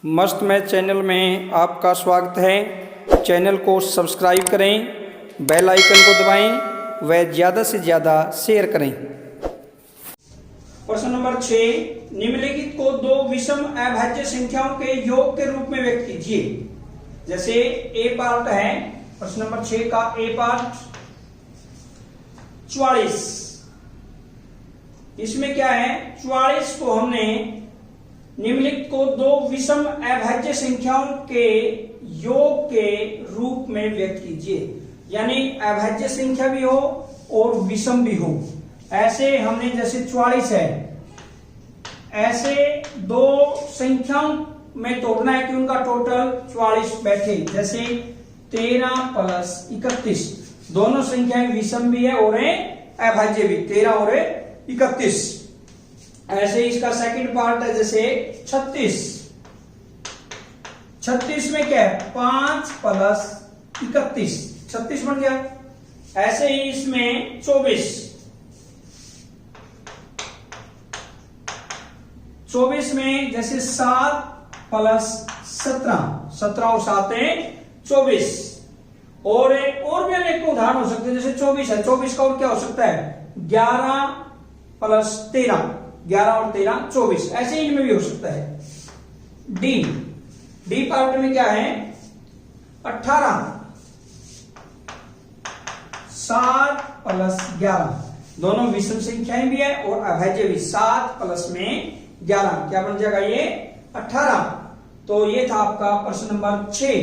मस्त math channel में आपका स्वागत है। चैनल को सब्सक्राइब करें, बेल आइकन को दबाएं व ज़्यादा से ज़्यादा शेयर करें। प्रश्न नंबर 6, निम्नलिखित को दो विषम अभाज्य संख्याओं के योग के रूप में व्यक्त कीजिए। जैसे ए पार्ट है प्रश्न नंबर 6 का ए पार्ट 44। इसमें क्या है, 44 को हमने निम्नलिखित को दो विषम अभाज्य संख्याओं के योग के रूप में व्यक्त कीजिए। यानी अभाज्य संख्या भी हो और विषम भी हो। ऐसे हमने जैसे 44 है, ऐसे दो संख्याओं में तोड़ना है कि उनका टोटल 44 बैठे। जैसे 13 प्लस 31, दोनों संख्याएं विषम भी है और अभाज्य भी, 13 और 31। ऐसे इसका सेकंड पार्ट है जैसे 36। 36 में क्या है, 5 प्लस 31, 36 बन गया। ऐसे ही इसमें 24 में जैसे 7 प्लस 17, 17 और 7 है 24। और भी अनेक उदाहरण हो सकते हैं। जैसे 24 है, 24 का और क्या हो सकता है, 11 प्लस 13, 11 और 13 24। ऐसे ही इनमें भी हो सकता है। डी पार्ट में क्या है, 18, 7 प्लस 11, दोनों विषम संख्याएं भी है और अभाज्य भी। 7 प्लस में 11 क्या बन जाएगा, ये 18। तो ये था आपका प्रश्न नंबर 6।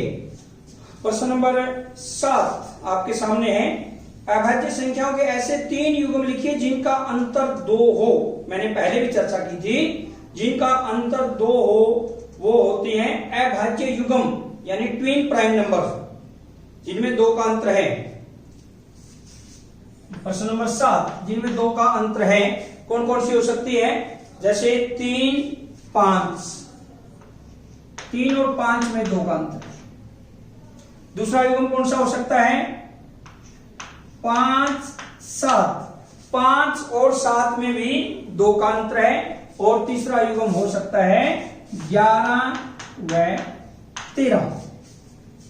प्रश्न नंबर 7 आपके सामने है, अभाज्य संख्याओं के ऐसे 3 युग्म लिखिए जिनका अंतर 2 हो। मैंने पहले भी चर्चा की थी, जिनका अंतर 2 हो वो होते हैं अभाज्य युग्म, यानी ट्विन प्राइम नंबर, जिनमें 2 का अंतर है। प्रश्न नंबर 7, जिनमें 2 का अंतर है, कौन कौन सी हो सकती है। जैसे 3, 5, 3 और 5 में 2 का अंतर है। दूसरा युग्म कौन सा हो सकता है, 5, 7, 5 और 7 में भी 2 का अंतर है। और तीसरा युग्म हो सकता है 11 व 13।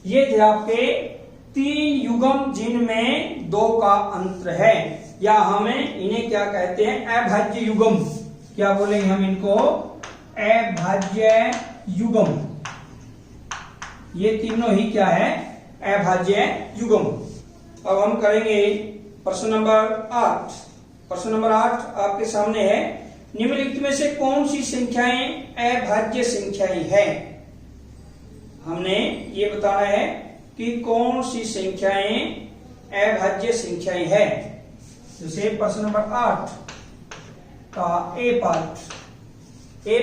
ये थे आपके 3 युग्म जिनमें 2 का अंतर है, या हमें इन्हें क्या कहते हैं, अभाज्य युग्म। क्या बोलेंगे हम इनको, अभाज्य युग्म। ये तीनों ही क्या है, अभाज्य युग्म। अब हम करेंगे प्रश्न नंबर 8। प्रश्न नंबर 8 आपके सामने है, निम्नलिखित में से कौन सी संख्याएं अभाज्य संख्याएं हैं। हमने ये बताना है कि कौन सी संख्याएं अभाज्य संख्याएं हैं। जैसे प्रश्न नंबर 8 का ए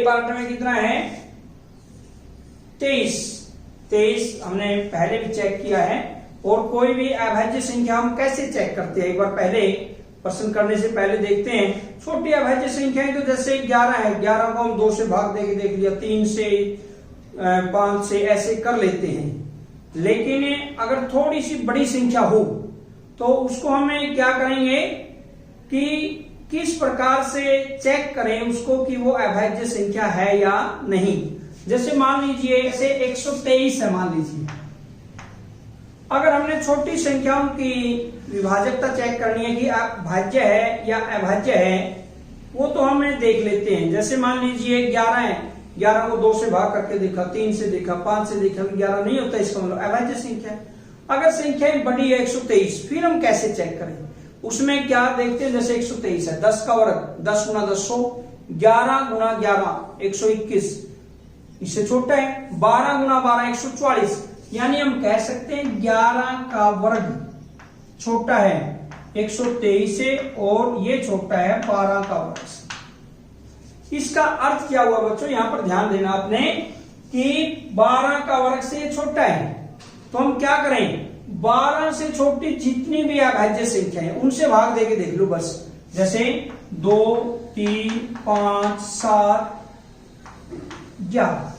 पार्ट में कितना है, 23 हमने पहले भी चेक किया है। और कोई भी अभाज्य संख्या हम कैसे चेक करते हैं, एक बार पहले प्रश्न करने से पहले देखते हैं। छोटी अभाज्य संख्याएं तो जैसे 11 है, 11 को हम 2 से भाग देके देख लिया, 3 से 5 से ऐसे कर लेते हैं। लेकिन अगर थोड़ी सी बड़ी संख्या हो तो उसको हमें क्या करेंगे कि किस प्रकार से चेक करें उसको कि वो अभाज्य संख्या है या नहीं। जैसे मान लीजिए ऐसे 123 है, मान लीजिए। अगर हमने छोटी संख्याओं की विभाजकता चेक करनी है कि भाज्य है या अभाज्य है, वो तो हमें देख लेते हैं। जैसे मान लीजिए 11 है, 11 को 2 से भाग करके देखा, 3 से देखा, 5 से देखा, 11 नहीं होता, इसका मतलब अभाज्य संख्या है। अगर संख्या बड़ी है 123, फिर हम कैसे चेक करें, उसमें क्या देखते हैं। जैसे 123 है, 10 का वर्ग 10 गुना 10 100, 11 गुना 11 121, इससे छोटा है 12 गुना 12 144। यानी हम कह सकते हैं 11 का वर्ग छोटा है 123 से और ये छोटा है 12 का वर्ग। इसका अर्थ क्या हुआ बच्चों, यहां पर ध्यान देना आपने कि 12 का वर्ग से छोटा है। तो हम क्या करें, 12 से छोटी जितनी भी अभाज्य संख्या है उनसे भाग देके देख लो बस। जैसे 2, 3, 5, 7, 11,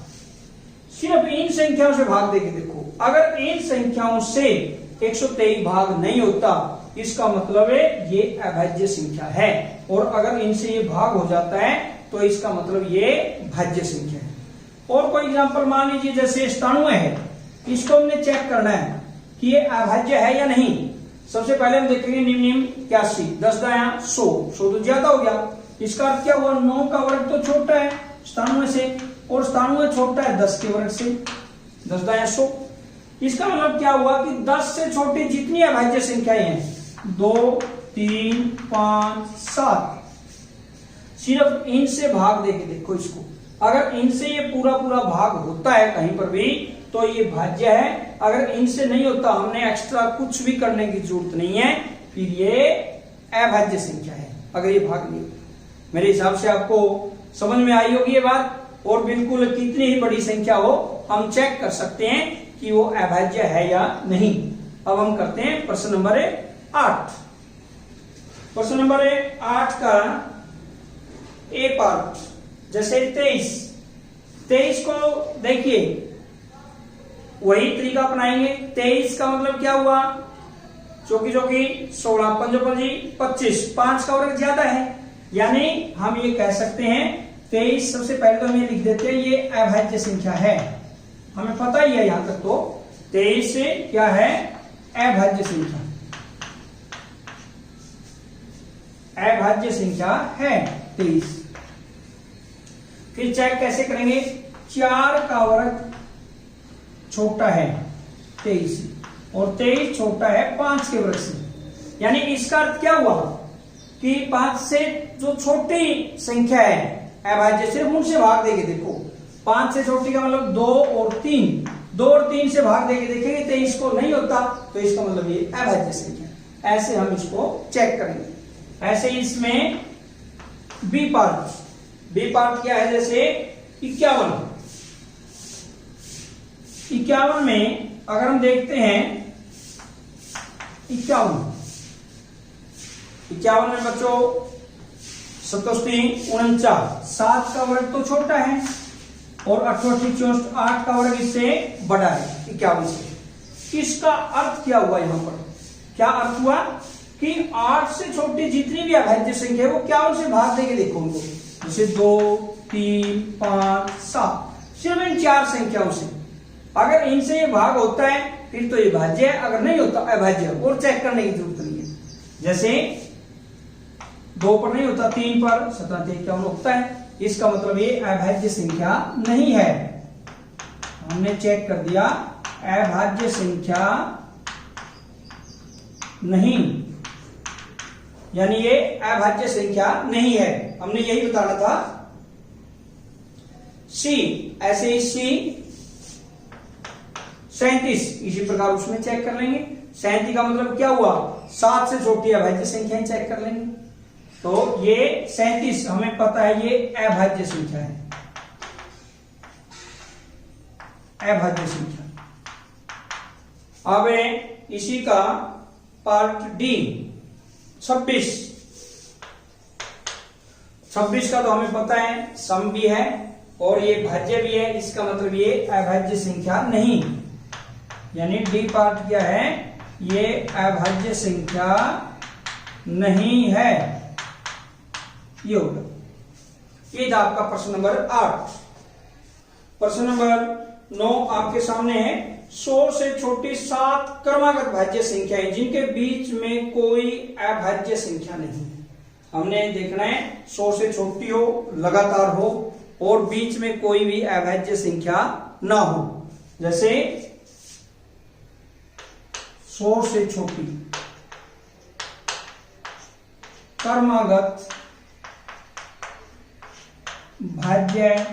सिर्फ इन संख्याओं से भाग देके देखो। अगर इन संख्याओं से 123 भाग नहीं होता, इसका मतलब है ये अभाज्य संख्या है। और अगर इनसे ये भाग हो जाता है तो इसका मतलब ये भाज्य संख्या है। और कोई एग्जांपल मान लीजिए जैसे 97 है, इसको हमने चेक करना है कि ये अभाज्य है या नहीं। सबसे पहले हम देखेंगे निम्न निम्न 81, 10 दाया 100, 100 तो ज्यादा हो गया। इसका अर्थ क्या हुआ, 9 का वर्ग तो छोटा है 97 से, और 97 छोटा है 10 के वर्ग से, 10 दाया 100। इसका मतलब क्या हुआ कि 10 से छोटी जितनी अभाज्य संख्याएं हैं, 2, 3, 5, 7, सिर्फ इनसे भाग देके देखो इसको। अगर इनसे ये पूरा पूरा भाग होता है कहीं पर भी तो ये भाज्य है, अगर इनसे नहीं होता हमने एक्स्ट्रा कुछ भी करने की जरूरत नहीं है, फिर ये अभाज्य संख्या है अगर ये भाग नहीं होता। मेरे हिसाब से आपको समझ में आई होगी ये बात। और बिल्कुल कितनी ही बड़ी संख्या हो हम चेक कर सकते हैं कि वो अभाज्य है या नहीं। अब हम करते हैं प्रश्न नंबर 8। प्रश्न नंबर 8 का ए पार्ट, जैसे 23 को देखिए वही तरीका अपनाएंगे। 23 का मतलब क्या हुआ, चौकी 16, 5 25, 5 का वर्ग ज्यादा है, यानी हम ये कह सकते हैं 23। सबसे पहले तो हम ये लिख देते हैं ये अभाज्य संख्या है, हमें पता ही है यहां तक। तो 23 से क्या है, अभाज्य संख्या, अभाज्य संख्या है 23। फिर चेक कैसे करेंगे, 4 का वर्ग छोटा है 23 और 23 छोटा है 5 के वर्ग से, यानी इसका अर्थ क्या हुआ कि 5 से जो छोटी संख्या है अभाज्य, सिर्फ उनसे भाग देके देखो। 5 से छोटी का मतलब 2 और 3, 2 और 3 से भाग देके देखेंगे 23 को नहीं होता, तो इसका मतलब ये अभाज्य संख्या। ऐसे हम इसको चेक करेंगे। ऐसे इसमें बी पार्ट क्या है, जैसे 51 में अगर हम देखते हैं 51 में बच्चों 67, 49, 7 का वर्ग तो छोटा है और 88, 64, 8 का वर्ग इससे बड़ा है 51 से। इसका अर्थ क्या हुआ, यहां पर क्या अर्थ हुआ कि 8 से छोटी जितनी भी अभाज्य संख्या है वो 51 से भाग देके देखो उनको, जैसे 2, 3, 5, 7, सिर्फ इन 4 संख्याओं से। अगर इनसे ये भाग होता है फिर तो ये भाज्य है, अगर नहीं होता अभाज्य है, और चेक करने की जरूरत नहीं है। जैसे 2 पर नहीं होता, 3 पर 57 होता है, इसका मतलब ये अभाज्य संख्या नहीं है। हमने चेक कर दिया अभाज्य संख्या नहीं, यानी ये अभाज्य संख्या नहीं है, हमने यही बताना था। सी, ऐसे ही सी 37, इसी प्रकार उसमें चेक कर लेंगे। 37 का मतलब क्या हुआ, 7 से छोटी अभाज्य संख्याएं चेक कर लेंगे। तो ये 37 हमें पता है ये अभाज्य संख्या है, अभाज्य संख्या। अब इसी का पार्ट डी 26 का तो हमें पता है सम भी है और ये भाज्य भी है, इसका मतलब ये अभाज्य संख्या नहीं, यानी डी पार्ट क्या है, ये अभाज्य संख्या नहीं है, ये होगा। ये था आपका प्रश्न नंबर 8। प्रश्न नंबर 9 आपके सामने है। 100 से छोटी 7 क्रमागत भाज्य संख्याएं जिनके बीच में कोई अभाज्य संख्या नहीं है। हमने देखना है 100 से छोटी हो, लगातार हो और बीच में कोई भी अभाज्य संख्या ना हो। जैसे 100 से छोटी क्रमागत भाज्य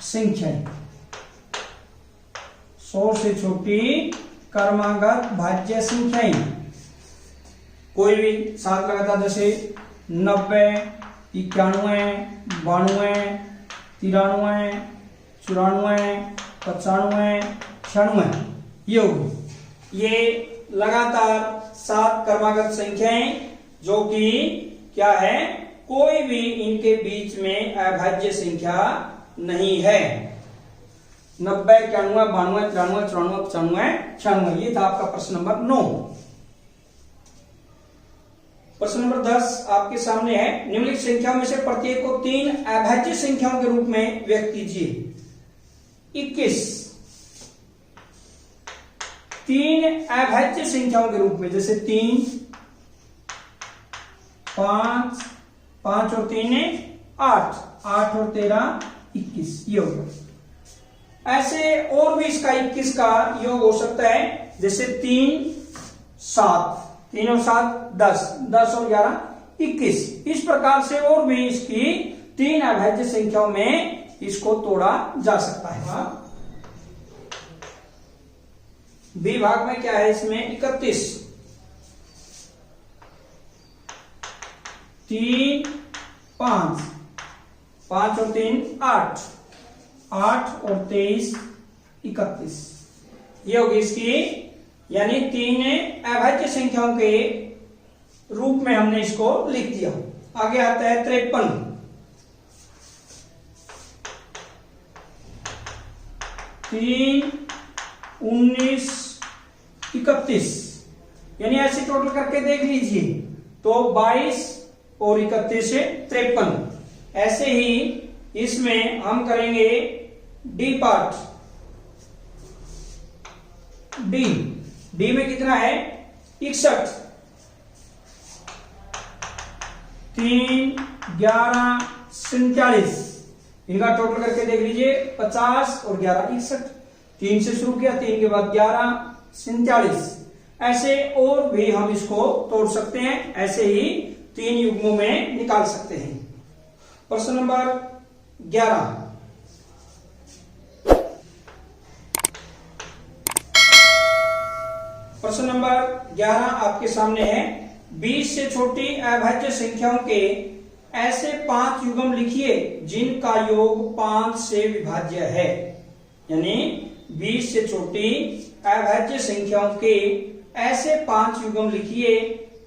संख्याएं, 100 से छोटी क्रमागत भाज्य संख्याएं कोई भी 7 लगातार, जैसे 90, 91, 92, 93, 94, 95, 96, ये होगी। ये लगातार 7 क्रमागत संख्याएं जो कि क्या है, कोई भी इनके बीच में अभाज्य संख्या नहीं है। 90, 91, 92, 93, 94, 95, 96, ये था आपका प्रश्न नंबर 9। प्रश्न नंबर 10 आपके सामने है। निम्नलिखित संख्याओं में से प्रत्येक को 3 अभाज्य संख्याओं के रूप में व्यक्त कीजिए। 21 तीन अभाज्य संख्याओं के रूप में, जैसे 3, 5, 5 और 3 8, 8 और 13 21 ये होगा। ऐसे और भी इसका 21 का योग हो सकता है, जैसे 3, 7, 3 और 7 10, 10 और 11 21। इस प्रकार से और भी इसकी तीन अभाज्य संख्याओं में इसको तोड़ा जा सकता है। बी भाग में क्या है, इसमें 31, 3, 5, 5 और 3 8, 8 और 23 31 ये होगी इसकी, यानी तीन अभाज्य संख्याओं के रूप में हमने इसको लिख दिया। आगे आता है 53, 3, 19, 31 यानी ऐसे टोटल करके देख लीजिए तो 22 और 31 से 53। ऐसे ही इसमें हम करेंगे डी पार्ट। डी में कितना है 61, 3, 11, 47 इनका टोटल करके देख लीजिए 50 और 11 61। 3 से शुरू किया, 3 के बाद 11 47। ऐसे और भी हम इसको तोड़ सकते हैं, ऐसे ही तीन युग्मों में निकाल सकते हैं। प्रश्न नंबर 11, प्रश्न नंबर 11 आपके सामने है। 20 से छोटी अभाज्य संख्याओं के ऐसे 5 युग्म लिखिए जिनका योग 5 से विभाज्य है। यानी 20 से छोटी अभाज्य संख्याओं के ऐसे 5 युग्म लिखिए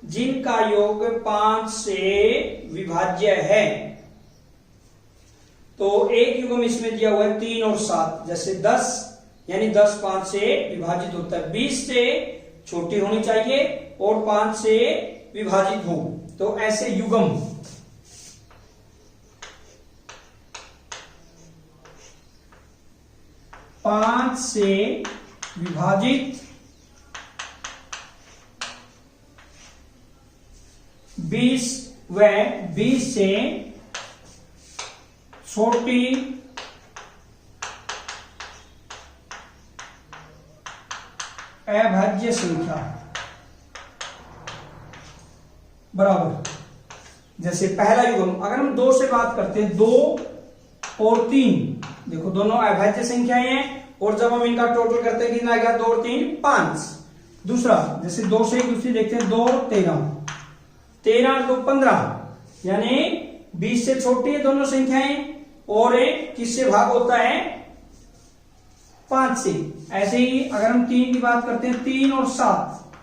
जिनका योग 5 से विभाज्य है। तो एक युग्म इसमें दिया हुआ है 3 और 7, जैसे 10 यानी 10 5 से विभाजित होता है। 20 से छोटी होनी चाहिए और 5 से विभाजित हो, तो ऐसे युग्म 5 से विभाजित 20 व 20 से छोटी अभाज्य संख्या बराबर। जैसे पहला युग्म अगर हम 2 से बात करते हैं, 2 और 3 देखो दोनों अभाज्य संख्याएं हैं और जब हम इनका टोटल करते हैं कितना आ गया 2 और 3 5। दूसरा जैसे 2 से एक दूसरी देखते हैं, 2 और 13, 13 और 2 15 यानी 20 से छोटी है दोनों संख्याएं और एक किससे भाग होता है 5 से। ऐसे ही अगर हम 3 की बात करते हैं, 3 और 7,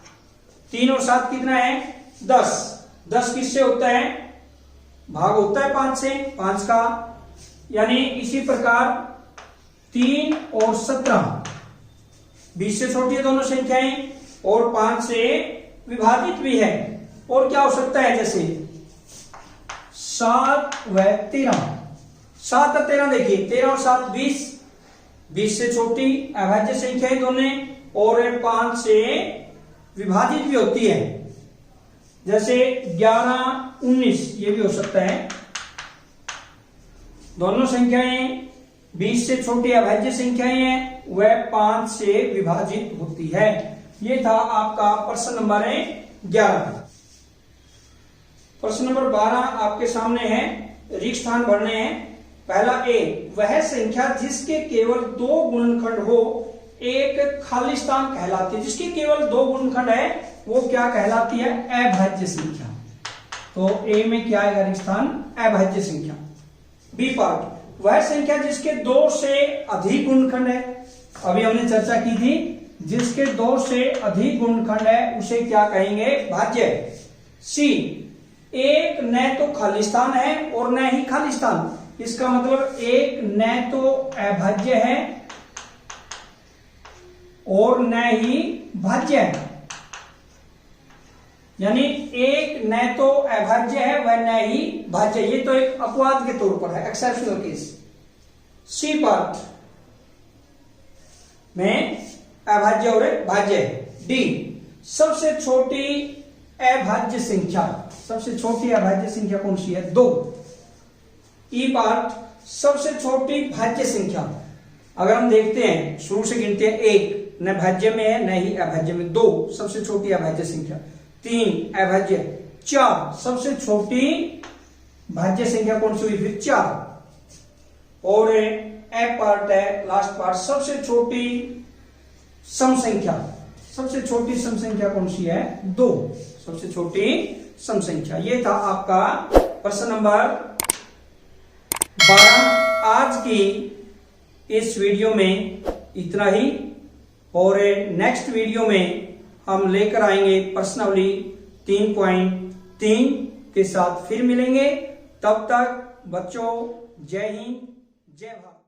3 और 7 कितना है 10, 10 किससे होता है भाग होता है 5 से, 5 का। यानी इसी प्रकार 3 और 17 20 से छोटी है दोनों संख्याएं और 5 से विभाजित भी है। और क्या हो सकता है जैसे 7 व 13, 7 और 13 देखिए 13 और 7 20, 20 से छोटी अभाज्य संख्याएं दोनों और 5 से विभाजित भी होती है। जैसे 11 19 ये भी हो सकता है। दोनों संख्याएं 20 से छोटी अभाज्य संख्याएं हैं, वह 5 से विभाजित होती है। ये था आपका प्रश्न नंबर 11। प्रश्न नंबर 12 आपके सामने है, रिक्त स्थान भरने हैं। पहला ए, वह संख्या जिसके केवल 2 गुणनखंड हो एक खाली स्थान कहलाती है। जिसके केवल 2 गुणनखंड है वो क्या कहलाती है अभाज्य संख्या। तो ए में क्या आएगा रिक्त स्थान अभाज्य संख्या। बी पार्ट, वह संख्या जिसके 2 से अधिक गुणनखंड है, अभी हमने चर्चा की थी, जिसके 2 से अधिक गुणनखंड है उसे क्या कहेंगे भाज्य। सी, एक न तो खाली स्थान है और न ही खाली स्थान, इसका मतलब एक न तो अभाज्य है और न ही भाज्य है। यानी एक न तो अभाज्य है वह न ही भाज्य, ये तो एक अपवाद के तौर पर है, एक्सेप्शनल केस। सी पार्ट, में अभाज्य और भाज्य है। डी, सबसे छोटी अभाज्य संख्या, सबसे छोटी अभाज्य संख्या कौन सी है? 2। ई पार्ट, सबसे छोटी भाज्य संख्या, अगर हम देखते हैं शुरू से गिनते हैं, 1 न भाज्य में है न ही अभाज्य में, 2 सबसे छोटी अभाज्य संख्या, 3 अभाज्य, 4 सबसे छोटी भाज्य संख्या कौन सी हुई फिर? 4। और ए पार्ट है लास्ट पार्ट, सबसे छोटी सम संख्या, सबसे छोटी सम संख्या कौन सी है? 2 सबसे छोटी सम संख्या। ये था आपका प्रश्न नंबर 12। आज की इस वीडियो में इतना ही, और नेक्स्ट वीडियो में हम लेकर आएंगे प्रश्नावली 3.3 के साथ फिर मिलेंगे। तब तक बच्चों जय हिंद जय भारत।